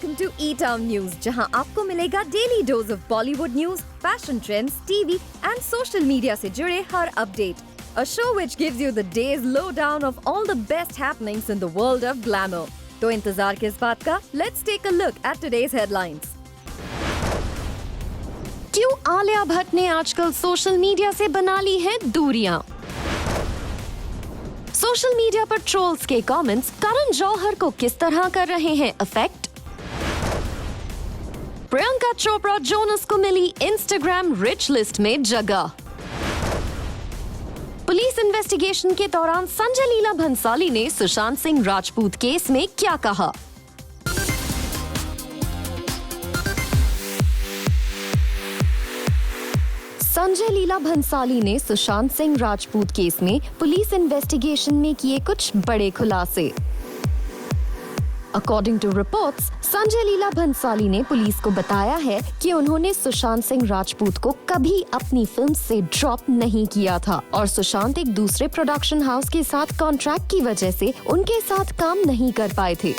welcome to E-Town News, जहां आपको मिलेगा daily dose of Bollywood news, fashion trends, TV and social media से जुड़े हर update. A show which gives you the day's lowdown of all the best happenings in the world of glamour. तो इंतजार किस बात का? Let's take a look at today's headlines. क्यों आलिया भट्ट ने आजकल सोशल मीडिया से बना ली है दूरियां? सोशल मीडिया पर ट्रोल्स के कमेंट्स करण जौहर को किस तरह कर रहे हैं अफेक्ट? प्रियंका चोपड़ा जोनस को मिली इंस्टाग्राम रिच लिस्ट में जगह. पुलिस इन्वेस्टिगेशन के दौरान संजय लीला भंसाली ने सुशांत सिंह राजपूत केस में क्या कहा? संजय लीला भंसाली ने सुशांत सिंह राजपूत केस में पुलिस इन्वेस्टिगेशन में किए कुछ बड़े खुलासे. According to reports, Sanjay Leela Bhansali ने पुलिस को बताया है कि उन्होंने सुशांत सिंह राजपूत को कभी अपनी फिल्म से ड्रॉप नहीं किया था और सुशांत एक दूसरे प्रोडक्शन हाउस के साथ कॉन्ट्रैक्ट की वजह से उनके साथ काम नहीं कर पाए थे.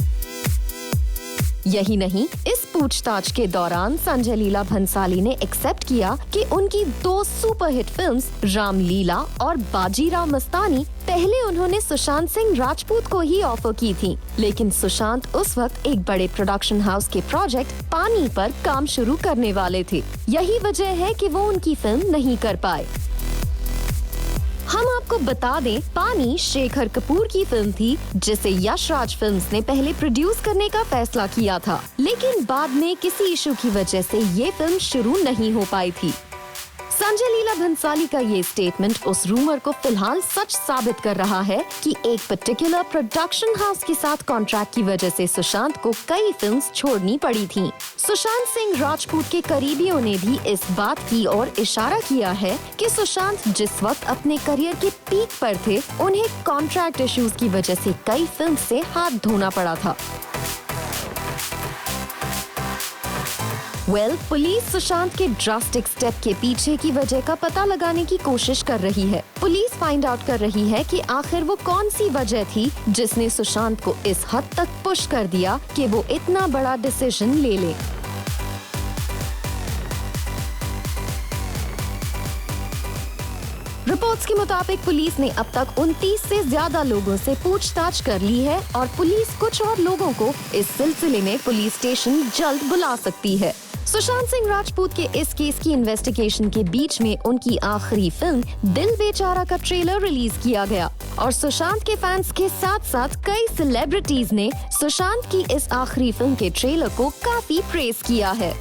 यही नहीं, इस पूछताछ के दौरान संजय लीला भंसाली ने एक्सेप्ट किया कि उनकी 2 सुपरहिट फिल्म्स रामलीला और बाजीराव मस्तानी पहले उन्होंने सुशांत सिंह राजपूत को ही ऑफर की थी, लेकिन सुशांत उस वक्त एक बड़े प्रोडक्शन हाउस के प्रोजेक्ट पानी पर काम शुरू करने वाले थे. यही वजह है कि वो उनकी फिल्म नहीं कर पाए. हम आपको बता दें, पानी शेखर कपूर की फिल्म थी जिसे यश राज फिल्म्स ने पहले प्रोड्यूस करने का फैसला किया था, लेकिन बाद में किसी इशू की वजह से ये फिल्म शुरू नहीं हो पाई थी. संजय लीला भंसाली का ये स्टेटमेंट उस रूमर को फिलहाल सच साबित कर रहा है कि एक पर्टिकुलर प्रोडक्शन हाउस के साथ कॉन्ट्रैक्ट की वजह से सुशांत को कई फिल्म्स छोड़नी पड़ी थीं. सुशांत सिंह राजपूत के करीबियों ने भी इस बात की ओर इशारा किया है कि सुशांत जिस वक्त अपने करियर के पीक पर थे, उन्हें कॉन्ट्रैक्ट इश्यूज की वजह से कई फिल्म से हाथ धोना पड़ा था. पुलिस सुशांत के ड्रास्टिक स्टेप के पीछे की वजह का पता लगाने की कोशिश कर रही है. पुलिस फाइंड आउट कर रही है कि आखिर वो कौन सी वजह थी जिसने सुशांत को इस हद तक पुश कर दिया कि वो इतना बड़ा डिसीजन ले ले. रिपोर्ट्स के मुताबिक पुलिस ने अब तक 29 से ज्यादा लोगों से पूछताछ कर ली है और पुलिस कुछ और लोगों को इस सिलसिले में पुलिस स्टेशन जल्द बुला सकती है. सुशांत सिंह राजपूत के इस केस की इन्वेस्टिगेशन के बीच में उनकी आखिरी फिल्म दिल बेचारा का ट्रेलर रिलीज किया गया और सुशांत के फैंस के साथ साथ कई सेलिब्रिटीज ने सुशांत की इस आखिरी फिल्म के ट्रेलर को काफी प्रेज किया है.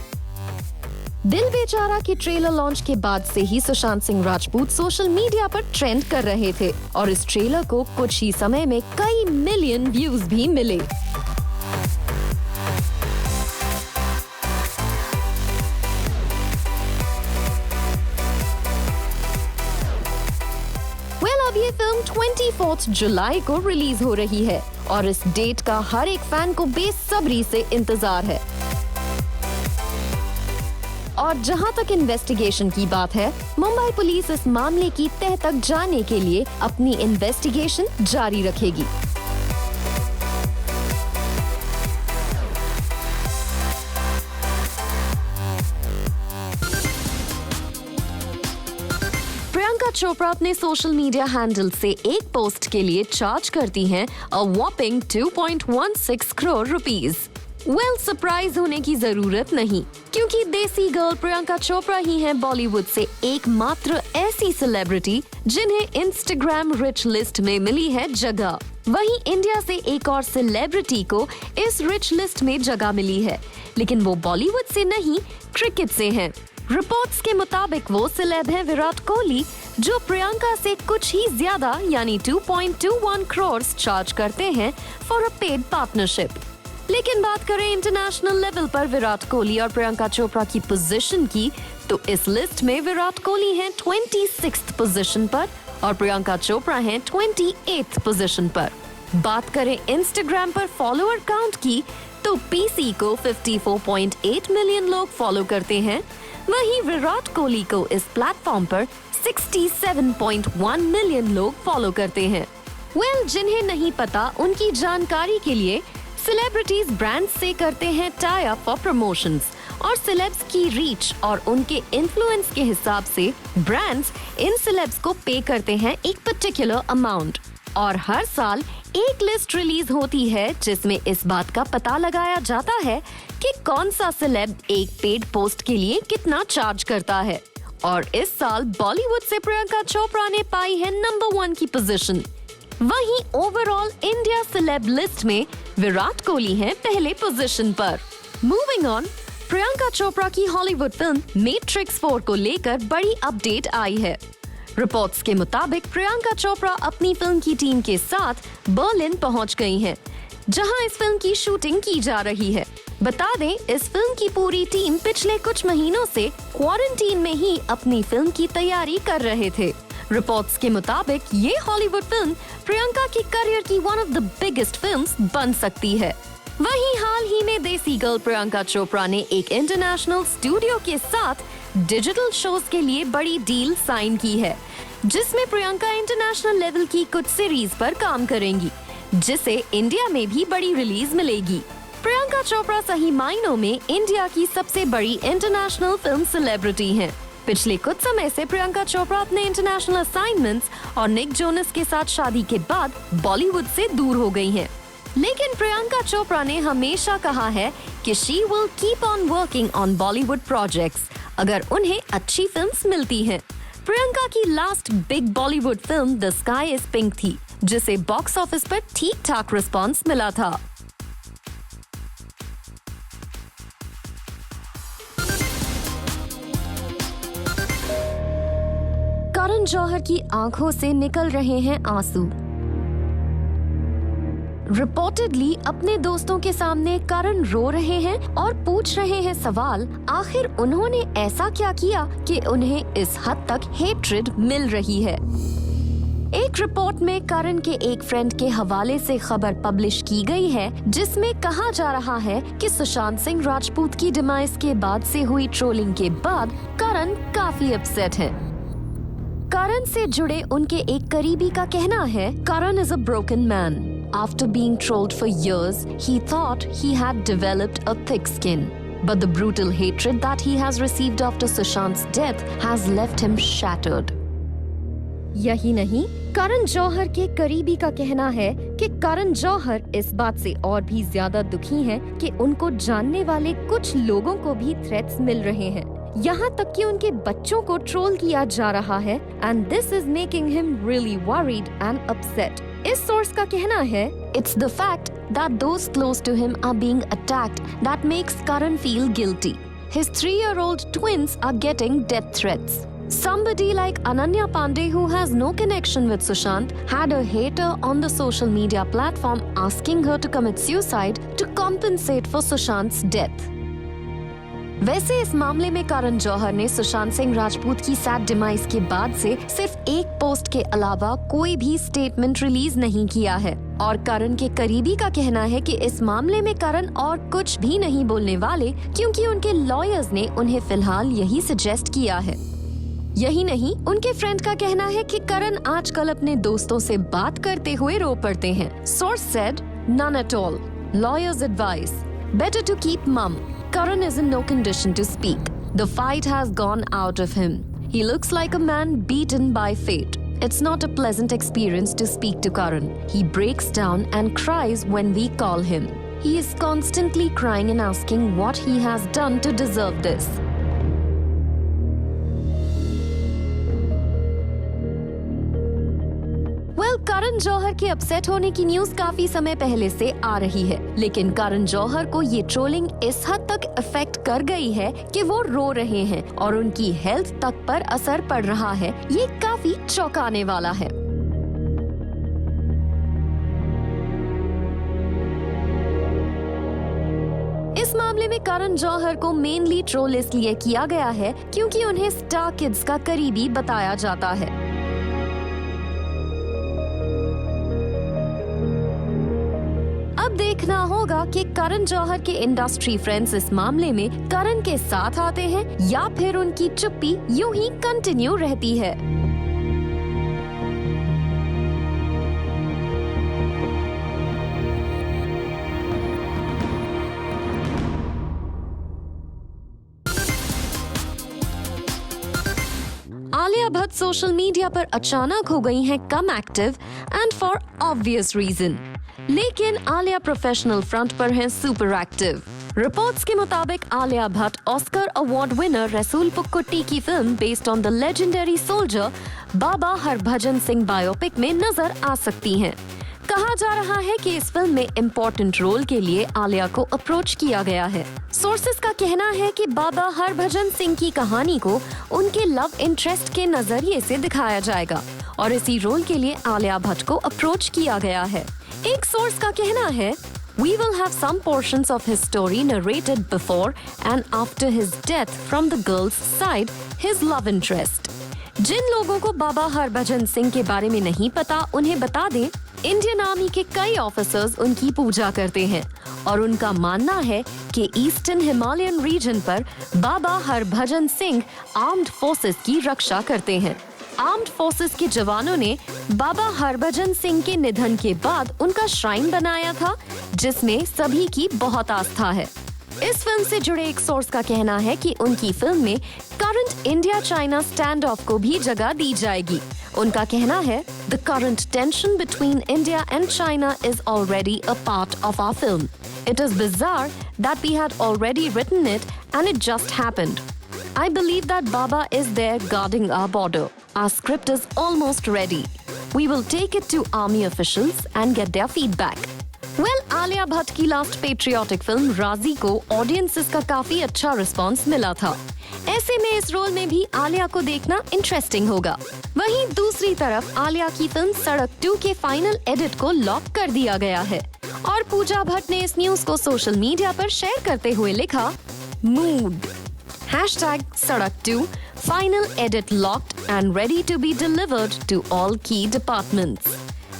दिल बेचारा के ट्रेलर लॉन्च के बाद से ही सुशांत सिंह राजपूत सोशल मीडिया पर ट्रेंड कर रहे थे और इस ट्रेलर को कुछ ही समय में कई मिलियन व्यूज भी मिले. अब ये फिल्म 24 जुलाई को रिलीज हो रही है और इस डेट का हर एक फैन को बेसब्री से इंतजार है. और जहां तक इन्वेस्टिगेशन की बात है, मुंबई पुलिस इस मामले की तह तक जाने के लिए अपनी इन्वेस्टिगेशन जारी रखेगी. प्रियंका चोपड़ा अपने सोशल मीडिया हैंडल से एक पोस्ट के लिए चार्ज करती हैं अ वॉपिंग 2.16 करोड़ रुपीस. सरप्राइज होने की जरूरत नहीं, क्योंकि देसी गर्ल प्रियंका चोपड़ा ही हैं बॉलीवुड से एकमात्र ऐसी सेलिब्रिटी जिन्हें इंस्टाग्राम रिच लिस्ट में मिली है जगह. वहीं इंडिया से एक और सेलिब्रिटी को इस रिच लिस्ट में जगह मिली है, लेकिन वो बॉलीवुड से नहीं, क्रिकेट से हैं. रिपोर्ट्स के मुताबिक वो सेलेब हैं विराट कोहली, जो प्रियंका से कुछ ही ज्यादा यानी 2.21 करोड़ चार्ज करते हैं फॉर अ पेड पार्टनरशिप. लेकिन बात करें इंटरनेशनल लेवल पर विराट कोहली और प्रियंका चोपड़ा की पोजीशन की, तो इस लिस्ट में विराट कोहली हैं 26th पोजीशन पर और प्रियंका चोपड़ा हैं 28th पोजीशन पर. बात करें इंस्टाग्राम पर फॉलोअर काउंट की, तो पीसी को 54.8 मिलियन लोग फॉलो करते हैं, वहीं विराट कोहली को इस प्लेटफॉर्म पर 67.1 मिलियन लोग फॉलो करते हैं. जिन्हें नहीं पता, उनकी जानकारी के लिए सेलिब्रिटीज ब्रांड्स से करते हैं टाई अप फॉर प्रमोशंस और सेलेब्स की रीच और उनके इन्फ्लुएंस के हिसाब से ब्रांड्स इन सेलेब्स को पे करते हैं एक पर्टिकुलर अमाउंट और हर साल एक लिस्ट रिलीज होती है जिसमें इस बात का पता लगाया जाता है कि कौन सा सेलेब एक पेड पोस्ट के लिए कितना चार्ज करता है। और इस साल बॉलीवुड से प्रियंका चोपड़ा ने पाई है नंबर 1 की पोजीशन। वहीं ओवरऑल इंडिया सेलेब लिस्ट में विराट कोहली हैं पहले पोजीशन पर। मूविंग ऑन, प्रियंका चोपड़ा की हॉलीवुड फिल्म मैट्रिक्स 4 को लेकर बड़ी अपडेट आई है। रिपोर्ट्स के मुताबिक प्रियंका चोपड़ा अपनी फिल्म की टीम के साथ बर्लिन पहुंच गई हैं, जहां इस फिल्म की शूटिंग की जा रही है। बता दें, इस फिल्म की पूरी टीम पिछले कुछ महीनों से क्वारंटीन में ही अपनी फिल्म की तैयारी कर रहे थे। रिपोर्ट्स के मुताबिक ये हॉलीवुड फिल्म प्रियंका की करियर की one of the biggest films बन सकती है। वहीं हाल ही में देसी गर्ल प्रियंका चोपड़ा ने एक इंटरनेशनल स्टूडियो के साथ डिजिटल शोज के लिए बड़ी डील साइन की है, जिसमें प्रियंका इंटरनेशनल लेवल की कुछ सीरीज पर काम करेंगी, जिसे इंडिया में भी बड़ी रिलीज मिलेगी। प्रियंका चोपड़ा सही मायनों में इंडिया की सबसे बड़ी इंटरनेशनल फिल्म सेलिब्रिटी हैं। पिछले कुछ समय से प्रियंका चोपड़ा अपने इंटरनेशनल असाइनमेंट्स और निक जोनस के साथ शादी के बाद बॉलीवुड से दूर हो गई हैं। लेकिन प्रियंका चोपड़ा ने हमेशा कहा है कि she will keep on working on Bollywood projects अगर उन्हें अच्छी फिल्म्स मिलती हैं। प्रियंका की last big Bollywood film the sky is pink थी, जिसे बॉक्स ऑफिस पर ठीक ठाक रिस्पॉन्स मिला था। करण जौहर की आंखों से निकल रहे हैं आंसू। रिपोर्टेडली अपने दोस्तों के सामने करण रो रहे हैं और पूछ रहे हैं सवाल, आखिर उन्होंने ऐसा क्या किया कि उन्हें इस हद तक हेट्रेड मिल रही है। एक रिपोर्ट में करण के एक फ्रेंड के हवाले से खबर पब्लिश की गई है, जिसमें कहा जा रहा है कि सुशांत सिंह राजपूत की डिमाइस के बाद से हुई ट्रोलिंग के बाद करण काफी अपसेट है। करण से जुड़े उनके एक करीबी का कहना है, Karan is a broken man. After being trolled for years, he thought he had developed a thick skin. But the brutal hatred that he has received after Sushant's death has left him shattered. यही नहीं, करण जौहर के करीबी का कहना है कि करण जौहर इस बात से और भी ज्यादा दुखी हैं कि उनको जानने वाले कुछ लोगों को भी थ्रेट्स मिल रहे हैं। यहाँ तक कि उनके बच्चों को ट्रोल किया जा रहा है and this is making him really worried and upset. इस सोर्स का कहना है, It's the fact that those close to him are being attacked that makes Karan feel guilty. His 3-year-old twins are getting death threats. Somebody like Ananya Pandey, who has no connection with Sushant, had a hater on the social media platform asking her to commit suicide to compensate for Sushant's death. वैसे इस मामले में करण जौहर ने सुशांत सिंह राजपूत की sad demise के बाद से सिर्फ एक पोस्ट के अलावा कोई भी स्टेटमेंट रिलीज नहीं किया है और करण के करीबी का कहना है कि इस मामले में करण और कुछ भी नहीं बोलने वाले, क्योंकि उनके लॉयर्स ने उन्हें फिलहाल यही सजेस्ट किया है। यही नहीं, उनके फ्रेंड का कहना है कि करण आजकल अपने दोस्तों से बात करते हुए रो पड़ते हैं। Source said, none at all. Lawyers advise, better to keep mum. Karan is in no condition to speak. The fight has gone out of him. He looks like a man beaten by fate. It's not a pleasant experience to speak to Karan. He breaks down and cries when we call him. He is constantly crying and asking what he has done to deserve this. Karan Johar के upset होने की news काफी समय पहले से आ रही है, लेकिन करण जौहर को ये ट्रोलिंग इस हद तक अफेक्ट कर गई है कि वो रो रहे हैं और उनकी हेल्थ तक पर असर पड़ रहा है। ये काफी चौंकाने वाला है। इस मामले में करण जौहर को मेनली ट्रोल इसलिए किया गया है क्योंकि उन्हें स्टार किड्स का करीबी बताया जाता है। अब देखना होगा कि करण जौहर के इंडस्ट्री फ्रेंड्स इस मामले में करण के साथ आते हैं या फिर उनकी चुप्पी यूं ही कंटिन्यू रहती है। आलिया भट्ट सोशल मीडिया पर अचानक हो गई हैं कम active and for obvious reason. लेकिन आलिया प्रोफेशनल फ्रंट पर हैं सुपर एक्टिव। रिपोर्ट्स के मुताबिक Alia Bhatt Oscar award winner रसूल पुक्कुट्टी की film based on the legendary soldier Baba Harbhajan Singh biopic में नजर आ सकती हैं। कहा जा रहा है कि इस फिल्म में इम्पोर्टेंट रोल के लिए आलिया को अप्रोच किया गया है। सोर्सेस का कहना है कि बाबा हरभजन सिंह की कहानी को उनके लव इंटरेस्ट के नजरिए से दिखाया जाएगा और इसी रोल के लिए आलिया भट्ट को अप्रोच किया गया है। एक सोर्स का कहना है, We will have some portions of his story narrated before and after his death from the girl's side, his love interest. जिन लोगों को बाबा हरभजन सिंह के बारे में नहीं पता, उन्हें बता दें, इंडियन आर्मी के कई ऑफिसर्स उनकी पूजा करते हैं और उनका मानना है कि ईस्टर्न हिमालयन रीजन पर बाबा हरभजन सिंह आर्म्ड फोर्सेस की रक्षा करते हैं। आर्म्ड फोर्सेस के जवानों ने बाबा हरभजन सिंह के निधन के बाद उनका श्राइन बनाया था, जिसमें सभी की बहुत आस्था है। इस फिल्म से जुड़े एक सोर्स का कहना है कि उनकी फिल्म में current India China stand off को भी जगह दी जाएगी। उनका कहना है, the current tension between India and China is already a part of our film. It is bizarre that we had already written it and it just happened. I believe that Baba is there guarding our border. Our script is almost ready. We will take it to army officials and get their feedback. Well, Alia Bhatt की last patriotic film राजी को audiences का काफी अच्छा response मिला था। ऐसे में इस रोल में भी आलिया को देखना इंटरेस्टिंग होगा। वहीं दूसरी तरफ आलिया की फिल्म सड़क 2 के फाइनल एडिट को लॉक कर दिया गया है और पूजा भट्ट ने इस न्यूज को सोशल मीडिया पर शेयर करते हुए लिखा, mood #Sadak2 final edit locked and ready to be delivered to all key departments.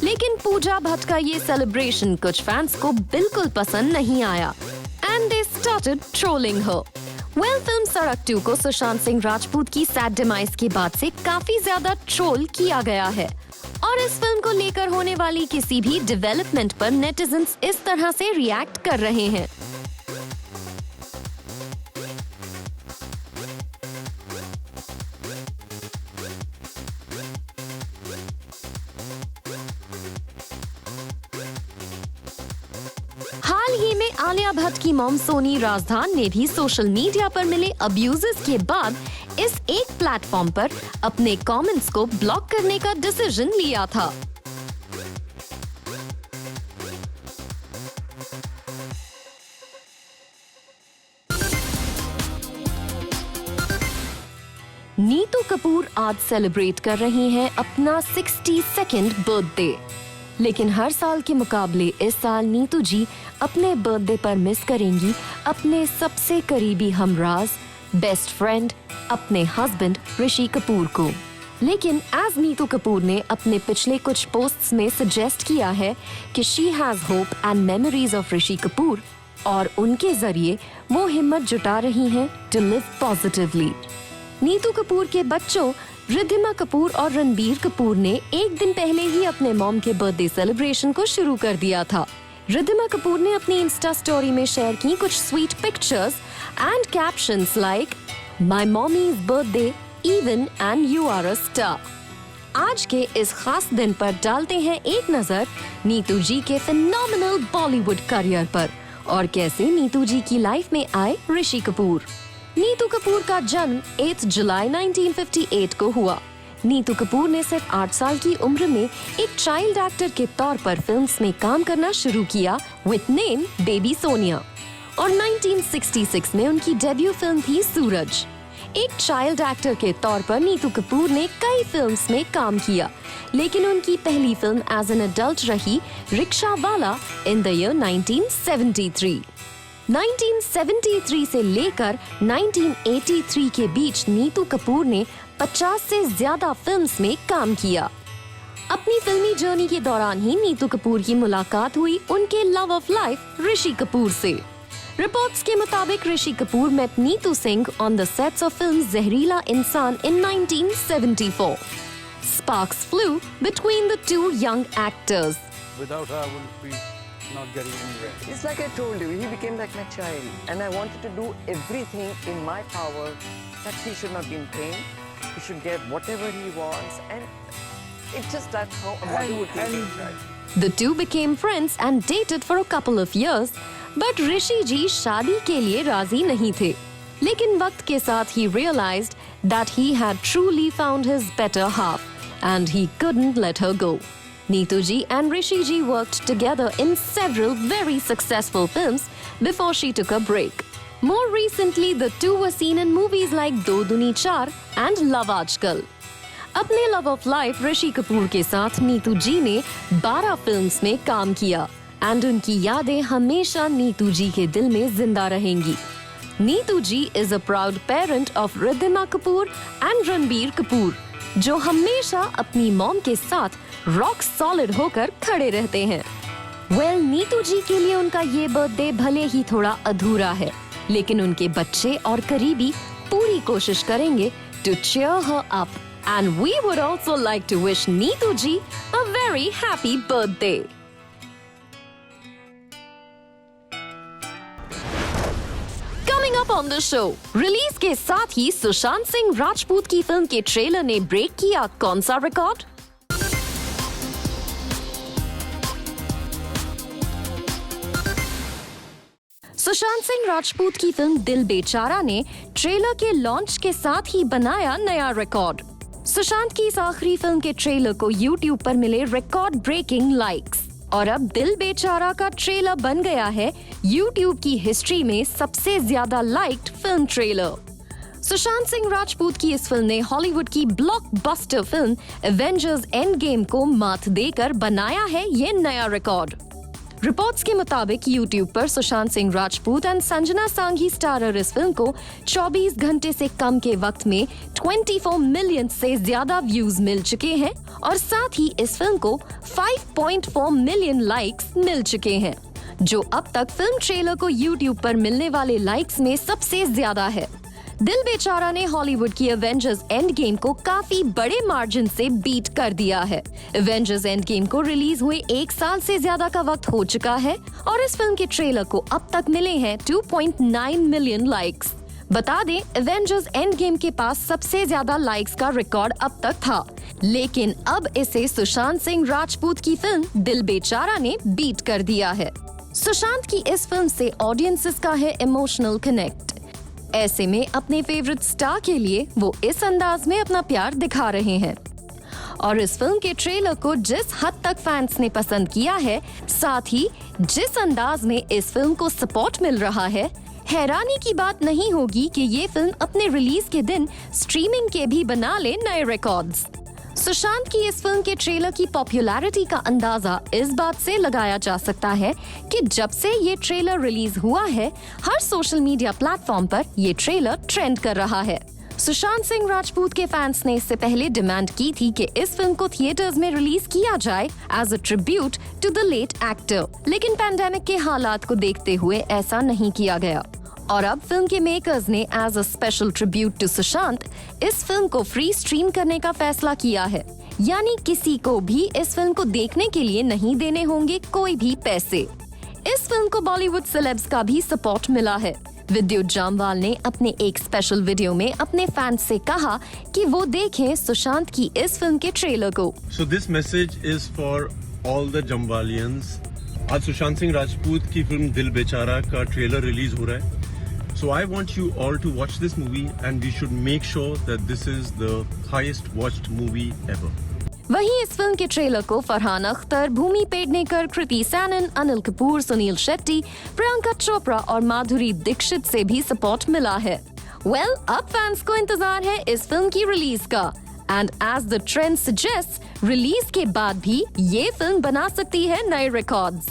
लेकिन पूजा भट्ट का ये सेलिब्रेशन कुछ फैंस को बिल्कुल पसंद नहीं आया and they started trolling her. Well, film सड़क 2 को सुशांत सिंह राजपूत की सैड डिमाइस के बाद से काफी ज्यादा ट्रोल किया गया है और इस फिल्म को लेकर होने वाली किसी भी डेवलपमेंट पर नेटिजन्स इस तरह से रिएक्ट कर रहे हैं। हाल ही में आलिया भट्ट की मॉम सोनी राजधान ने भी सोशल मीडिया पर मिले अब्यूजेस के बाद इस एक प्लेटफॉर्म पर अपने कमेंट्स को ब्लॉक करने का डिसीजन लिया था। नीतू कपूर आज सेलिब्रेट कर रही हैं अपना 62nd बर्थडे, लेकिन हर साल के मुकाबले इस साल नीतू जी अपने बर्थडे पर मिस करेंगी अपने सबसे करीबी हमराज, बेस्ट फ्रेंड, अपने हस्बैंड ऋषि कपूर को। लेकिन एज नीतू कपूर ने अपने पिछले कुछ पोस्ट्स में सजेस्ट किया है कि she has hope and memories of Rishi Kapoor और उनके जरिए वो हिम्मत जुटा रही हैं to live positively. Neetu Kapoor के बच्चों रिद्धिमा कपूर और रणबीर कपूर ने एक दिन पहले ही अपने मॉम के बर्थडे सेलिब्रेशन को शुरू कर दिया था। रिद्धिमा कपूर ने अपनी इंस्टा स्टोरी में शेयर की कुछ sweet pictures and captions like my mommy's birthday even and you are a star. आज के इस खास दिन पर डालते हैं एक नजर नीतू जी के फिनोमिनल बॉलीवुड करियर पर और कैसे नीतू जी की लाइफ में आए ऋषि कपूर। नीतू कपूर का जन्म 8 जुलाई 1958 को हुआ। नीतू कपूर ने सिर्फ 8 साल की उम्र में एक चाइल्ड एक्टर के तौर पर फिल्म्स में काम करना शुरू किया विद नेम बेबी सोनिया और 1966 में उनकी डेब्यू फिल्म थी सूरज। एक चाइल्ड एक्टर के तौर पर नीतू कपूर ने कई फिल्म्स में काम किया, लेकिन उनकी पहली फिल्म एज एन एडल्ट रही रिक्शा वाला इन द ईयर 1973। 1973 से लेकर 1983 के बीच नीतू कपूर ने 50 से ज्यादा फिल्म्स में काम किया। अपनी फिल्मी जर्नी के दौरान ही नीतू कपूर की मुलाकात हुई उनके love of life Rishi Kapoor से। रिपोर्ट्स के मुताबिक Rishi Kapoor met Neetu Singh on the sets of film जहरीला इंसान in 1974. Sparks flew between the two young actors. Without her, I would be not getting anywhere. It's like I told you, he became like my child, and I wanted to do everything in my power that he should not be in pain, He should get whatever he wants, and it's just that's how a Bollywood thing is, right? The two became friends and dated for a couple of years, but ऋषि जी शादी के लिए राजी नहीं थे. लेकिन वक्त के साथ he realized that he had truly found his better half, and he couldn't let her go. Neetu ji and Rishi ji worked together in several very successful films before she took a break. More recently, the two were seen in movies like Do Duni Char and Love Aajkal. अपने love of life Rishi Kapoor के साथ नीतू जी ने 12 films में काम किया and उनकी यादें हमेशा नीतू जी के दिल में जिंदा रहेंगी. Neetu ji is a proud parent of Riddhima Kapoor and Ranbir Kapoor, जो हमेशा अपनी मॉम के साथ रॉक सॉलिड होकर खड़े रहते हैं. वेल, नीतू जी के लिए उनका ये बर्थडे भले ही थोड़ा अधूरा है, लेकिन उनके बच्चे और करीबी पूरी कोशिश करेंगे to cheer her up. And we would also like to wish Neetu ji a very happy birthday. Coming up on the show, release के साथ ही सुशांत सिंह राजपूत की फिल्म के ट्रेलर ने ब्रेक किया कौन सा रिकॉर्ड? सुशांत सिंह राजपूत की फिल्म दिल बेचारा ने ट्रेलर के लॉन्च के साथ ही बनाया नया रिकॉर्ड. सुशांत की इस आखिरी फिल्म के ट्रेलर को YouTube पर मिले रिकॉर्ड ब्रेकिंग लाइक्स, और अब दिल बेचारा का ट्रेलर बन गया है YouTube की हिस्ट्री में सबसे ज्यादा liked film trailer. Sushant Singh Rajput की इस फिल्म ने हॉलीवुड की blockbuster film Avengers end game को मात देकर बनाया है ये नया रिकॉर्ड. रिपोर्ट्स के मुताबिक YouTube पर सुशांत सिंह राजपूत एंड संजना सांघी स्टारर इस फिल्म को 24 घंटे से कम के वक्त में 24 मिलियन से ज्यादा व्यूज मिल चुके हैं, और साथ ही इस फिल्म को 5.4 मिलियन लाइक्स मिल चुके हैं, जो अब तक फिल्म ट्रेलर को YouTube पर मिलने वाले लाइक्स में सबसे ज्यादा है. दिल बेचारा ने हॉलीवुड की एवेंजर्स एंड गेम को काफी बड़े मार्जिन से बीट कर दिया है. एवेंजर्स एंड गेम को रिलीज हुए 1 साल से ज्यादा का वक्त हो चुका है, और इस फिल्म के ट्रेलर को अब तक मिले हैं 2.9 मिलियन लाइक्स. बता दें, एवेंजर्स एंड गेम के पास सबसे ज्यादा लाइक्स का रिकॉर्ड अब तक था, लेकिन अब इसे सुशांत सिंह राजपूत की फिल्म दिल बेचारा ने बीट कर दिया है. सुशांत की इस फिल्म से ऑडियंसेस का है इमोशनल कनेक्ट. ऐसे में अपने फेवरेट स्टार के लिए वो इस अंदाज में अपना प्यार दिखा रहे हैं, और इस फिल्म के ट्रेलर को जिस हद तक फैंस ने पसंद किया है, साथ ही जिस अंदाज में इस फिल्म को सपोर्ट मिल रहा है, हैरानी की बात नहीं होगी कि ये फिल्म अपने रिलीज के दिन स्ट्रीमिंग के भी बना ले नए रिकॉर्ड्स. सुशांत की इस फिल्म के ट्रेलर की पॉपुलैरिटी का अंदाजा इस बात से लगाया जा सकता है कि जब से ये ट्रेलर रिलीज हुआ है, हर सोशल मीडिया प्लेटफॉर्म पर ये ट्रेलर ट्रेंड कर रहा है. सुशांत सिंह राजपूत के फैंस ने इससे पहले डिमांड की थी कि इस फिल्म को थिएटर्स में रिलीज किया जाए as a tribute to the late actor, लेकिन पैंडेमिक के हालात को देखते हुए ऐसा नहीं किया गया, और अब फिल्म के मेकर्स ने as a special tribute to Sushant इस फिल्म को फ्री स्ट्रीम करने का फैसला किया है. यानी किसी को भी इस फिल्म को देखने के लिए नहीं देने होंगे कोई भी पैसे. इस फिल्म को बॉलीवुड सेलेब्स का भी सपोर्ट मिला है. विद्युत जामवाल ने अपने एक स्पेशल वीडियो में अपने फैंस से कहा कि वो देखें सुशांत की इस फिल्म के ट्रेलर को. So this message is for all the Jamwalians. आज सुशांत सिंह राजपूत की फिल्म दिल बेचारा का ट्रेलर रिलीज हो रहा है. So I want you all to watch this movie, and we should make sure that this is the highest watched movie ever. वहीं इस फिल्म के ट्रेलर को फरहान अख्तर, भूमि पेडनेकर, कृति सैनन, अनिल कपूर, सुनील शेट्टी, प्रियंका चोपड़ा और माधुरी दीक्षित से भी सपोर्ट मिला है. वेल, अब फैंस को इंतजार है इस फिल्म की रिलीज का, and as the trend suggest, release के बाद भी ये फिल्म बना सकती है नए रिकॉर्ड्स.